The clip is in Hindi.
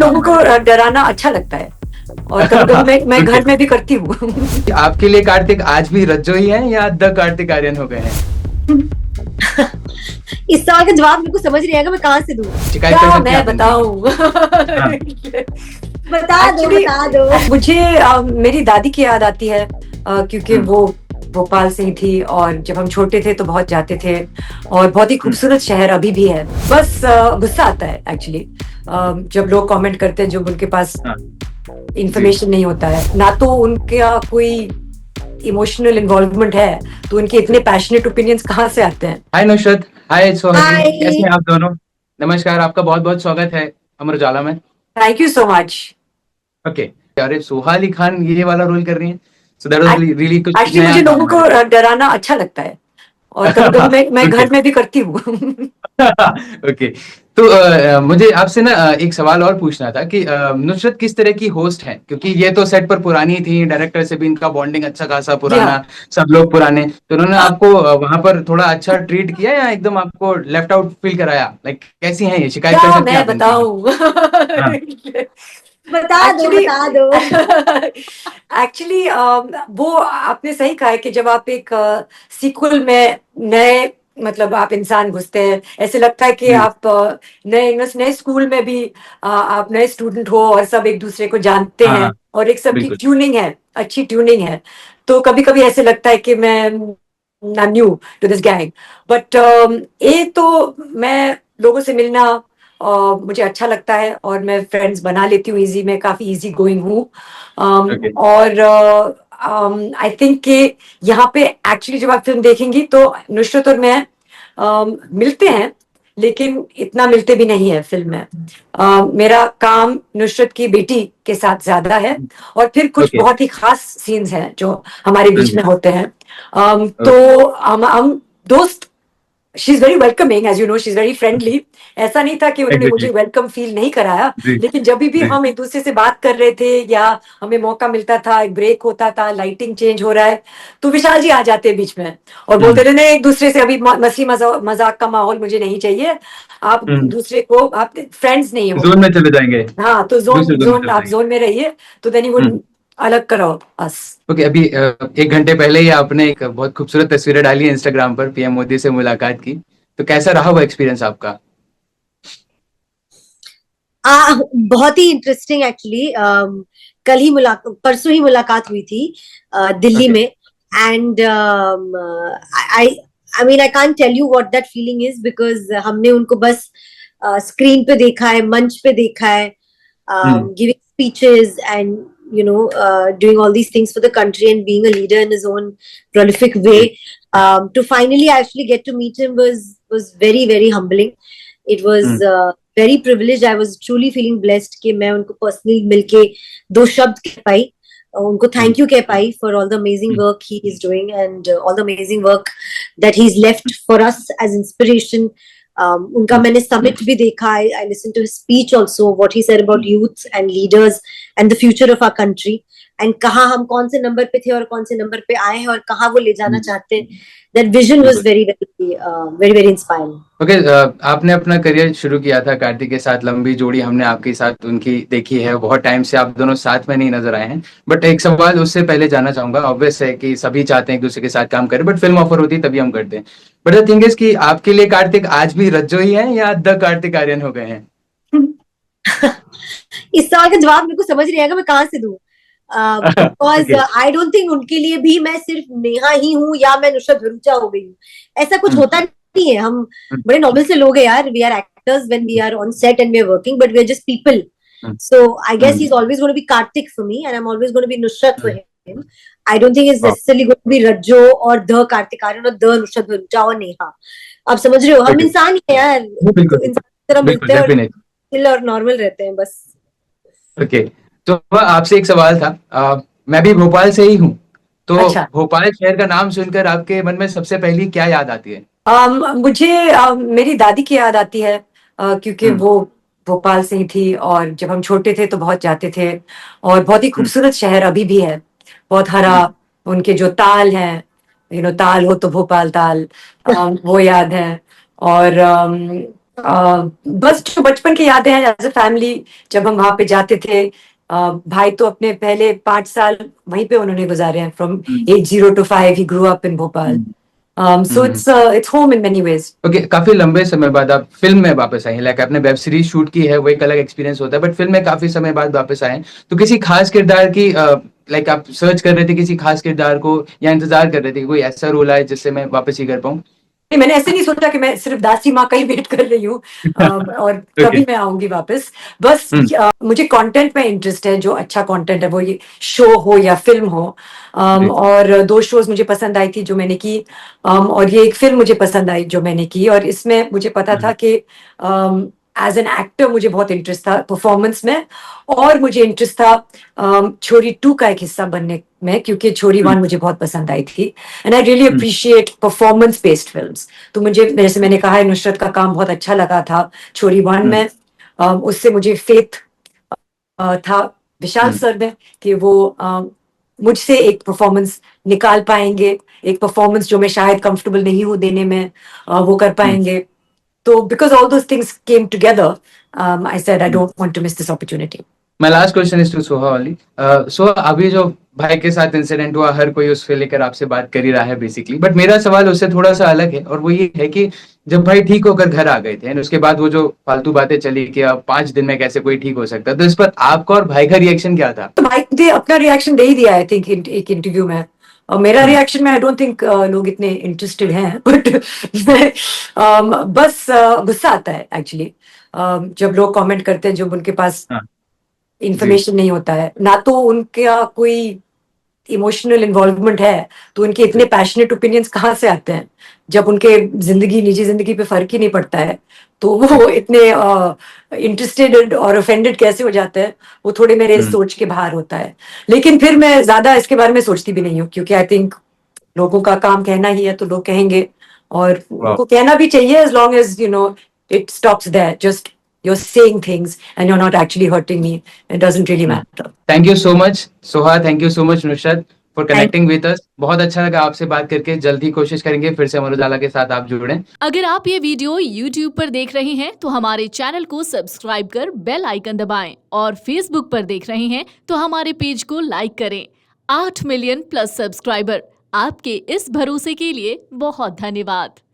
लोगों को डराना अच्छा लगता है और कभी कभी मैं घर में भी करती हूँ। आपके लिए कार्तिक आज भी रज्जो ही है या द कार्तिक आर्यन हो गए हैं? इस सवाल का जवाब मेरे को समझ नहीं आएगा, मैं कहाँ से दूँ? शिकायत कर क्या सकते हैं मैं आप इनकी। बताऊँ? हाँ। बता दो। मुझे मेरी दादी की याद आती है क्योंकि वो भोपाल से ही थी और जब हम छोटे थे तो बहुत जाते थे और बहुत ही खूबसूरत शहर अभी भी है। बस गुस्सा आता है एक्चुअली जब लोग कमेंट करते हैं जब उनके पास हाँ। इंफॉर्मेशन नहीं होता है, ना तो उनका कोई इमोशनल इन्वॉल्वमेंट है, तो उनके इतने पैशनेट ओपिनियंस कहाँ से आते हैं? हाय नुसरत, हाय सोहनी, हाय। कैसे हैं आप दोनों? नमस्कार, आपका बहुत बहुत स्वागत है अमर उजाला में। Thank you so much. Okay, अरे सोहा अली खान ये वाला रोल कर रही हैं, सो दैट वाज रियली कुछ एक्चुअली नया मुझे था लोगों हमारे को लिए। डराना अच्छा लगता है और कभी कभी मैं ओके। घर में भी करती हूँ। ओके, तो मुझे आपसे ना एक सवाल और पूछना था कि नुसरत किस तरह की होस्ट हैं, क्योंकि ये तो सेट पर पुरानी थी, डायरेक्टर से भी इनका बॉन्डिंग अच्छा खासा जी हाँ। पुराना, सब लोग पुराने, तो उन्होंने आपको वहां पर थोड़ा अच्छा ट्रीट किया या एकदम आपको लेफ्ट आउट फील कराया? लाइक कैसी हैं ये, शिकायत कर क्या सकते हैं मैं आप इनकी? बताऊँ? हाँ। एक्चुअली बता दो। एक्चुअली वो आपने सही कहा है कि जब आप एक सीक्वल में नए मतलब आप इंसान घुसते हैं, ऐसे लगता है कि जी। आप नए स्कूल में भी आप नए स्टूडेंट हो और सब एक दूसरे को जानते हाँ हैं हाँ, और एक सबकी बिल्कुल। ट्यूनिंग है, अच्छी ट्यूनिंग है। तो कभी कभी ऐसे लगता है कि मैं new to this gang, but ये तो मैं लोगों से मिलना मुझे अच्छा लगता है और मैं फ्रेंड्स बना लेती हूँ इजी, मैं काफी इजी गोइंग हूँ। ओके। और आई थिंक कि यहाँ पे एक्चुअली जब आप फिल्म देखेंगी तो नुसरत और मैं मिलते हैं, लेकिन इतना मिलते भी नहीं है फिल्म में। मेरा काम नुसरत की बेटी के साथ ज्यादा है और फिर कुछ ओके। बहुत ही खास सीन्स हैं जो हमारे बीच में होते हैं। ओके। तो हम दोस्त, she is very welcoming, as you know she is very friendly. ऐसा नहीं था कि उन्होंने एग्जैक्टली। मुझे वेलकम फील नहीं कराया, जी। लेकिन जब भी जी। हम एक दूसरे से बात कर रहे थे या हमें मौका मिलता था, एक ब्रेक होता था, लाइटिंग चेंज हो रहा है, तो विशाल जी आ जाते हैं बीच में और बोलते थे नहीं, एक दूसरे से अभी मस्ती मजाक का माहौल मुझे नहीं चाहिए, आप दूसरे को, आप फ्रेंड्स नहीं हो। जोन में चले जाएंगे, हाँ, तो दूसरे जोन जोन में जोन चले आप जाएंगे। जोन में रहिए, तो देन यू वुड अलग करो अस। ओके, अभी 1 घंटे पहले ही आपने एक बहुत खूबसूरत तस्वीरें डाली है इंस्टाग्राम पर, पीएम मोदी से मुलाकात की, तो कैसा रहा वो एक्सपीरियंस आपका? बहुत ही इंटरेस्टिंग एक्चुअली। कल ही मुलाकात, परसों ही मुलाकात हुई थी दिल्ली ओके। में। And I I mean I can't tell you what that feeling is, because हमने उनको बस स्क्रीन पे देखा है, मंच पे देखा है, giving speeches and doing all these things for the country and being a leader in his own prolific way. To finally actually get to meet him was very very humbling. It was very privileged. I was truly feeling blessed कि मैं उनको personally मिलके दो शब्द कह पाई, उनको thank you कह पाई for all the amazing work he is doing and all the amazing work that he's left for us as inspiration. उनका मैंने summit भी देखा, I listened to his speech also, what he said about youth and leaders and the future of our country and कहाँ हम कौन से नंबर पे थे और कौन से नंबर पे आए हैं और कहाँ वो ले जाना चाहते हैं. That vision was very inspiring. Okay, आपने अपना करियर शुरू किया था कार्तिक के साथ, लंबी जोड़ी हमने आपके साथ उनकी देखी है, बहुत टाइम से आप दोनों साथ में नहीं नजर आए हैं, बट एक सवाल उससे पहले जानना चाहूंगा। ऑब्वियस है कि सभी चाहते हैं एक दूसरे के साथ काम करें, बट फिल्म ऑफर होती है तभी हम करते हैं। बट द थिंग इज कि आपके लिए कार्तिक आज भी रज्जो ही है या द कार्तिक आर्यन हो गए हैं? इस सवाल का जवाब मेरे को समझ नहीं आएगा, मैं कहाँ से दूँ? Because okay. I don't think उनके लिए भी मैं सिर्फ नेहा ही हूँ या मैं नुसरत भरूचा हो गई हूँ, ऐसा कुछ होता नहीं है. हम बड़े नॉर्मल से लोग हैं यार. We are actors when we are on set and we are working, but we are just people. So I guess he's always going to be Karthik for me, and I'm always going to be Nusrat for him. I don't think it's necessarily going to be Rajjo or the Karthik Aryan or the Nusrat Bharucha or Neha. आप समझ रहे हो, हम इंसान ही हैं यार, तो इंसान की तरह मिलते हैं और चिल और नॉर्मल रहते हैं बस. ओके, तो आपसे एक सवाल था। मैं भी भोपाल से ही हूँ, तो अच्छा। भोपाल शहर का नाम सुनकर आपके मन में सबसे पहली क्या याद आती है? मुझे मेरी दादी की याद आती है क्योंकि वो भोपाल से ही थी और जब हम छोटे थे तो बहुत जाते थे और बहुत ही खूबसूरत शहर अभी भी है, बहुत हरा। उनके जो ताल हैं, ताल हो तो भोपाल ताल, वो याद है। और बस जो बचपन की यादें हैं एज अ फैमिली, जब हम वहां पे जाते थे। भाई तो अपने पहले 5 साल वहीं पे उन्होंने गुजारे हैं, from hmm, as 0 to 5 he grow up in Bhopal. Hmm, so hmm. It's home in many ways. Okay, काफी लंबे समय बाद आप फिल्म में वापस आए हैं। लाइक आपने वेब सीरीज शूट की है, वो एक अलग एक्सपीरियंस होता है, बट फिल्म में काफी समय बाद वापस आए हैं। तो किसी खास किरदार की लाइक आप सर्च कर रहे थे किसी खास किरदार को, या इंतजार कर रहे थे कि कोई ऐसा रोल आए जिससे मैं वापस ही कर पाऊँ? नहीं, मैंने ऐसे नहीं सोचा कि मैं सिर्फ दासी माँ का ही वेट कर रही हूँ और ओके। कभी मैं आऊंगी वापस। बस हम्म, मुझे कंटेंट में इंटरेस्ट है, जो अच्छा कंटेंट है, वो ये शो हो या फिल्म हो। जी। और 2 शोज मुझे पसंद आई थी जो मैंने की, और ये एक फिल्म मुझे पसंद आई जो मैंने की, और इसमें मुझे पता था कि एज एन एक्टर मुझे बहुत इंटरेस्ट था परफॉर्मेंस में, और मुझे इंटरेस्ट था छोरी 2 का एक हिस्सा बनने में, क्योंकि छोरी हम्म, 1 मुझे बहुत पसंद आई थी। And I really hmm, appreciate performance based films. तो मुझे, जैसे मैंने कहा है, नुसरत का काम बहुत अच्छा लगा था छोरी 1 हम्म, में। उससे मुझे फेथ था विशाल हम्म, सर में कि वो मुझसे एक परफॉर्मेंस निकाल पाएंगे, एक परफॉर्मेंस जो मैं शायद कंफर्टेबल नहीं हूँ देने में, वो कर हम्म, पाएंगे। तो because all those things came together, I said I hmm. Don't want to miss this opportunity. My last question is to Soha only. Soha, अभी जो भाई के साथ इंसिडेंट हुआ, हर कोई उसको लेकर आपसे बात कर ही रहा है बेसिकली, बट मेरा सवाल उससे थोड़ा सा अलग है, और वो ये है कि जब भाई ठीक होकर घर आ गए थे and उसके बाद वो जो फालतू बातें चली कि अब 5 दिन में कैसे कोई ठीक हो सकता है, तो इस पर आपका और भाई का रिएक्शन क्या था? तो भाई ने अपना रिएक्शन दे ही दिया, आई थिंक, एक इंटरव्यू में। और मेरा हम्म, रिएक्शन में आई डोंट थिंक लोग इतने इंटरेस्टेड हैं, बट बस गुस्सा आता है एक्चुअली, जब लोग कमेंट करते हैं जब उनके पास हाँ, जी। इंफॉर्मेशन नहीं होता है, ना तो उनका कोई इमोशनल इन्वॉल्वमेंट है, तो उनके इतने जी। पैशनेट ओपिनियंस कहाँ से आते हैं, जब उनके जिंदगी, निजी जिंदगी पे फर्क ही नहीं पड़ता है। तो जी। वो इतने इंटरेस्टेड और ऑफेंडेड कैसे हो जाते हैं, वो थोड़े मेरे हम्म, सोच के बाहर होता है। लेकिन फिर मैं ज्यादा इसके बारे में सोचती भी नहीं हूँ, क्योंकि आई थिंक लोगों का काम कहना ही है, तो लोग कहेंगे, और वाह। उनको कहना भी चाहिए, as long as it stops there, just you're saying things and you're not actually hurting me. It doesn't really matter. Thank you so much Soha, thank you so much Nusrat for Thank connecting with us. बहुत अच्छा लगा आपसे बात करके। जल्दी कोशिश करेंगे फिर से अमर उजाला के साथ आप जुड़ें। अगर आप ये वीडियो YouTube पर देख रहे हैं तो हमारे चैनल को सब्सक्राइब कर बेल आइकन दबाएं, और Facebook पर देख रहे हैं तो हमारे पेज को लाइक करें। 8 मिलियन प्लस सब्सक्राइबर, आपके इस भरोसे के लिए बहुत धन्यवाद।